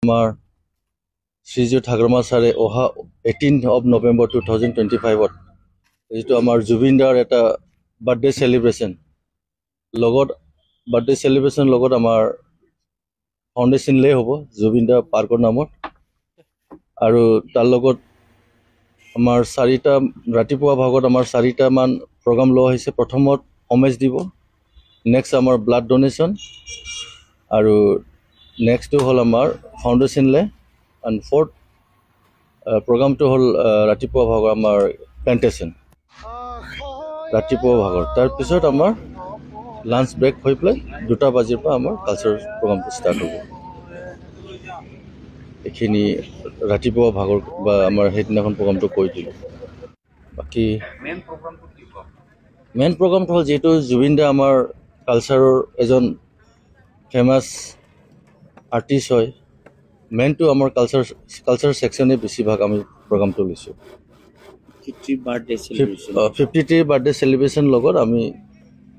আমাৰ শ্ৰীযুত হাগ্ৰামা ছাৰে অহা 18 নৱেম্বৰ 2025 যিটো আমাৰ জুবিন দাৰ এটা বাৰ্থডে চেলিব্ৰেশ্যন লগত আমাৰ ফাউণ্ডেশ্যন লে হ'ব জুবিন দা পাৰ্কৰ নামত আৰু তাৰ লগত আমাৰ ৰাতিপুৱা ভাগত আমাৰ 4টা মান প্ৰগ্ৰাম লোৱা হৈছে। প্ৰথমত হোমেজ দিব, নেক্সট আমাৰ ব্লাড ডোনেশ্যন আৰু নেক্সটটো হ'ল আমাৰ ফাউণ্ডেশ্যন লে এণ্ড ফ'ৰ্থ প্ৰগ্ৰামটো হ'ল ৰাতিপুৱা ভাগৰ আমাৰ প্লেণ্টেশ্যন ৰাতিপুৱা ভাগৰ। তাৰপিছত আমাৰ লাঞ্চ ব্ৰেক হৈ পেলাই 2টা বজাৰ পৰা আমাৰ কালচাৰেল প্ৰগ্ৰামটো ষ্টাৰ্ট হ'ব। এইখিনি ৰাতিপুৱা ভাগৰ বা আমাৰ সেইদিনাখন প্ৰগ্ৰামটো কৰি দিলোঁ। বাকী মেইন প্ৰগ্ৰামটো হ'ল যিহেতু জুবিন দা আমাৰ কালচাৰৰ এজন ফেমাছ আৰ্টিষ্ট হয়, মেইনটো আমাৰ কালচাৰ ছেকশ্যনে বেছিভাগ আমি প্ৰগ্ৰামটো লৈছোঁ। 53 বাৰ্থডে চেলিব্ৰেশ্যন লগত আমি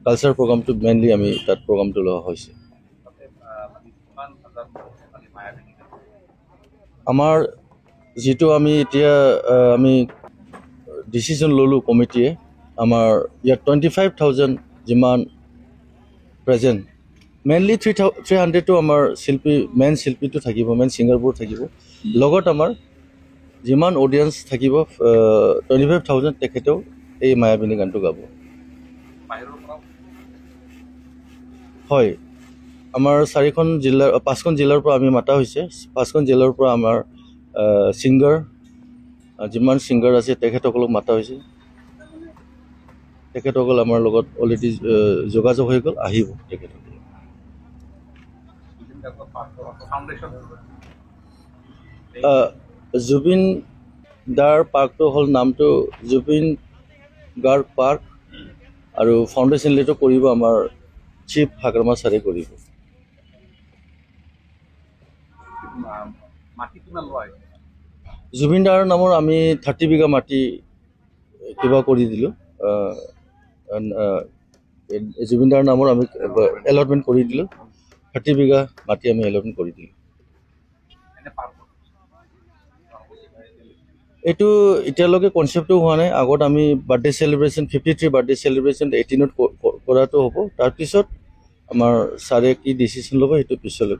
কালচাৰ প্ৰগ্ৰামটো মেইনলি আমি তাত প্ৰগ্ৰামটো লোৱা হৈছে। আমাৰ যিটো আমি এতিয়া আমি ডিচিশ্যন ল'লোঁ কমিটিয়ে, আমাৰ ইয়াত 25,000 যিমান প্ৰেজেণ্ট, মেইনলি 300টো আমাৰ মেইন শিল্পীটো থাকিব, মেইন ছিংগাৰবোৰ থাকিব, লগত আমাৰ যিমান অডিয়েঞ্চ থাকিব 25,000 তেখেতেও এই মায়াবিনী গানটো গাব। হয়, আমাৰ 5খন জিলাৰ পৰা আমি মাতা হৈছে। 5খন জিলাৰ পৰা আমাৰ ছিংগাৰ যিমান ছিংগাৰ আছে তেখেতসকলক মাতা হৈছে। তেখেতসকল আমাৰ লগত অলৰেডি যোগাযোগ হৈ গ'ল, আহিব তেখেতসকল। জুবিন দাৰ পাৰ্কটো হ'ল নামটো জুবিন গাৰ্গ পাৰ্ক আৰু ফাউণ্ডেশ্যন লেটো কৰিব আমাৰ চিফ হাগ্ৰামা ছাৰে কৰিব। জুবিন দাৰ নামৰ আমি 30 বিঘা মাটি কিবা কৰি দিলোঁ, জুবিন দাৰ নামৰ আমি এলটমেণ্ট কৰি দিলোঁ, 30 বিঘা মাটি আমি এলটমেণ্ট কৰি দিলোঁ। এইটো এতিয়ালৈকে কনচেপ্টটো হোৱা নাই। আগত আমি বাৰ্থডে চেলিব্ৰেশ্যন 53 বাৰ্থডে চেলিব্ৰেশ্যন 18ত কৰাটো হ'ব। তাৰপিছত আমাৰ ছাৰে কি ডিচিশ্যন ল'ব সেইটো পিছলৈ